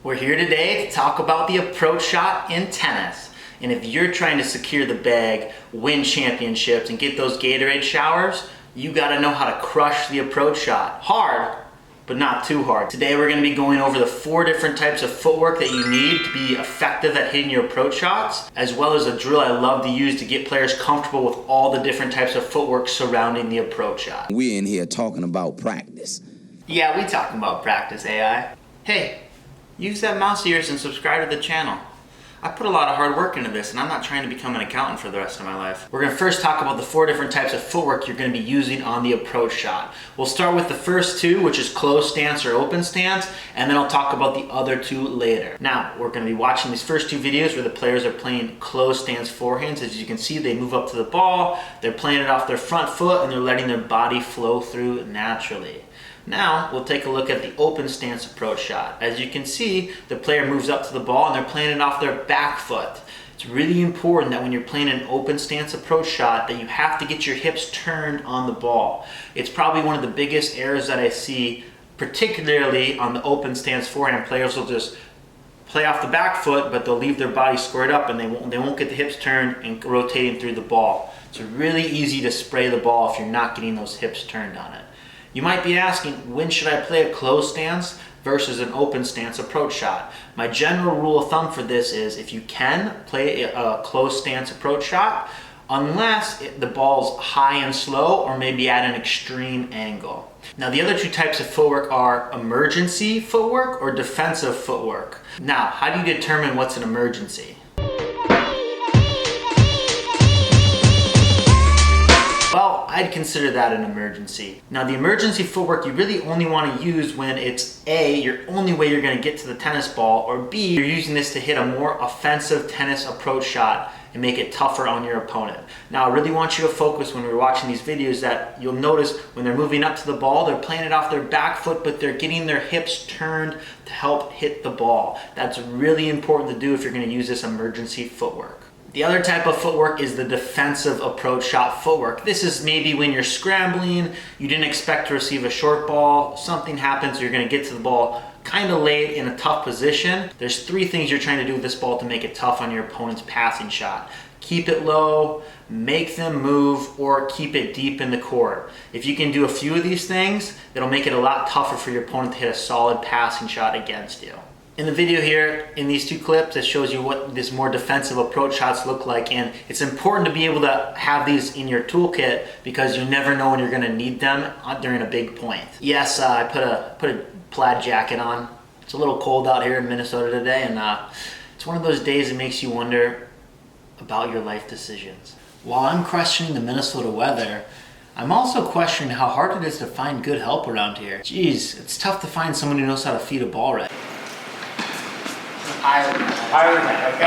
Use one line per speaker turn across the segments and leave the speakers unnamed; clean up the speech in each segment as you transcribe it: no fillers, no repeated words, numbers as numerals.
We're here today to talk about the approach shot in tennis. And if you're trying to secure the bag, win championships, and get those Gatorade showers, you gotta know how to crush the approach shot. Hard, but not too hard. Today we're gonna be going over the 4 different types of footwork that you need to be effective at hitting your approach shots, as well as a drill I love to use to get players comfortable with all the different types of footwork surrounding the approach shot.
We're in here talking about practice.
Yeah, we talking about practice, AI. Hey, use that mouse of yours and subscribe to the channel. I put a lot of hard work into this, and I'm not trying to become an accountant for the rest of my life. We're gonna first talk about the 4 different types of footwork you're gonna be using on the approach shot. We'll start with the first 2, which is closed stance or open stance, and then I'll talk about the other 2 later. Now, we're gonna be watching these first 2 videos where the players are playing closed stance forehands. As you can see, they move up to the ball, they're playing it off their front foot, and they're letting their body flow through naturally. Now, we'll take a look at the open stance approach shot. As you can see, the player moves up to the ball and they're playing it off their back foot. It's really important that when you're playing an open stance approach shot that you have to get your hips turned on the ball. It's probably one of the biggest errors that I see, particularly on the open stance forehand. Players will just play off the back foot, but they'll leave their body squared up and they won't get the hips turned and rotating through the ball. It's really easy to spray the ball if you're not getting those hips turned on it. You might be asking, when should I play a closed stance versus an open stance approach shot? My general rule of thumb for this is if you can play a closed stance approach shot, unless the ball's high and slow or maybe at an extreme angle. Now the other 2 types of footwork are emergency footwork or defensive footwork. Now, how do you determine what's an emergency? Well, I'd consider that an emergency. Now, the emergency footwork you really only want to use when it's A, your only way you're going to get to the tennis ball, or B, you're using this to hit a more offensive tennis approach shot and make it tougher on your opponent. Now, I really want you to focus when we're watching these videos that you'll notice when they're moving up to the ball, they're playing it off their back foot, but they're getting their hips turned to help hit the ball. That's really important to do if you're going to use this emergency footwork. The other type of footwork is the defensive approach shot footwork. This is maybe when you're scrambling, you didn't expect to receive a short ball, something happens, you're gonna get to the ball kind of late in a tough position. There's 3 things you're trying to do with this ball to make it tough on your opponent's passing shot. Keep it low, make them move, or keep it deep in the court. If you can do a few of these things, it'll make it a lot tougher for your opponent to hit a solid passing shot against you. In the video here, in these 2 clips, it shows you what these more defensive approach shots look like, and it's important to be able to have these in your toolkit because you never know when you're going to need them during a big point. Yes, I put a plaid jacket on. It's a little cold out here in Minnesota today, and it's one of those days that makes you wonder about your life decisions. While I'm questioning the Minnesota weather, I'm also questioning how hard it is to find good help around here. Jeez, it's tough to find someone who knows how to feed a ball right. Higher than that.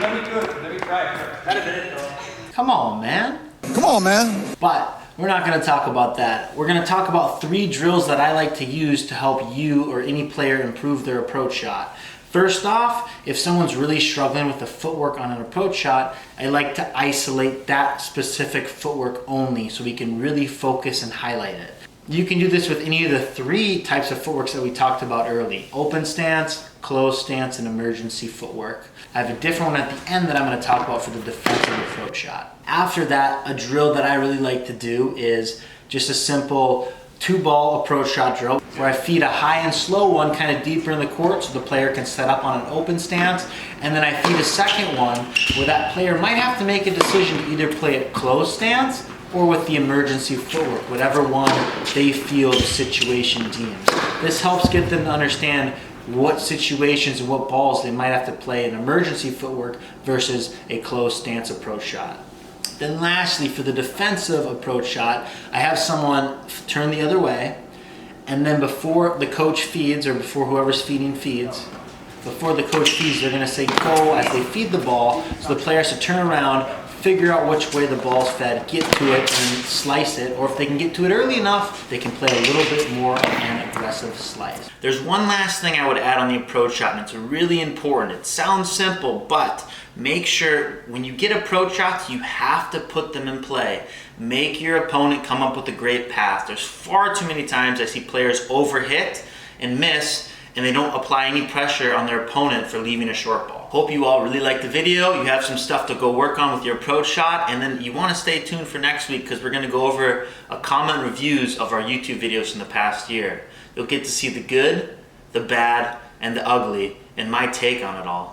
Let me try.
Come on, man.
Come on, man.
But we're not going to talk about that. We're going to talk about 3 drills that I like to use to help you or any player improve their approach shot. First off, if someone's really struggling with the footwork on an approach shot, I like to isolate that specific footwork only so we can really focus and highlight it. You can do this with any of the 3 types of footworks that we talked about early. Open stance, closed stance, and emergency footwork. I have a different one at the end that I'm going to talk about for the defensive approach shot. After that, a drill that I really like to do is just a simple 2-ball approach shot drill where I feed a high and slow one kind of deeper in the court so the player can set up on an open stance, and then I feed a second one where that player might have to make a decision to either play it closed stance or with the emergency footwork, whatever one they feel the situation deems. This helps get them to understand what situations and what balls they might have to play in emergency footwork versus a closed stance approach shot. Then lastly, for the defensive approach shot, I have someone turn the other way, and then before the coach feeds, or before whoever's feeding feeds, before the coach feeds, they're gonna say go as they feed the ball, so the player has to turn around, figure out which way the ball's fed, get to it, and slice it. Or if they can get to it early enough, they can play a little bit more of an aggressive slice. There's one last thing I would add on the approach shot, and it's really important. It sounds simple, but make sure when you get approach shots, you have to put them in play. Make your opponent come up with a great pass. There's far too many times I see players overhit and miss, and they don't apply any pressure on their opponent for leaving a short ball. Hope you all really liked the video. You have some stuff to go work on with your approach shot, and then you want to stay tuned for next week because we're going to go over common reviews of our YouTube videos from the past year. You'll get to see the good, the bad, and the ugly, and my take on it all.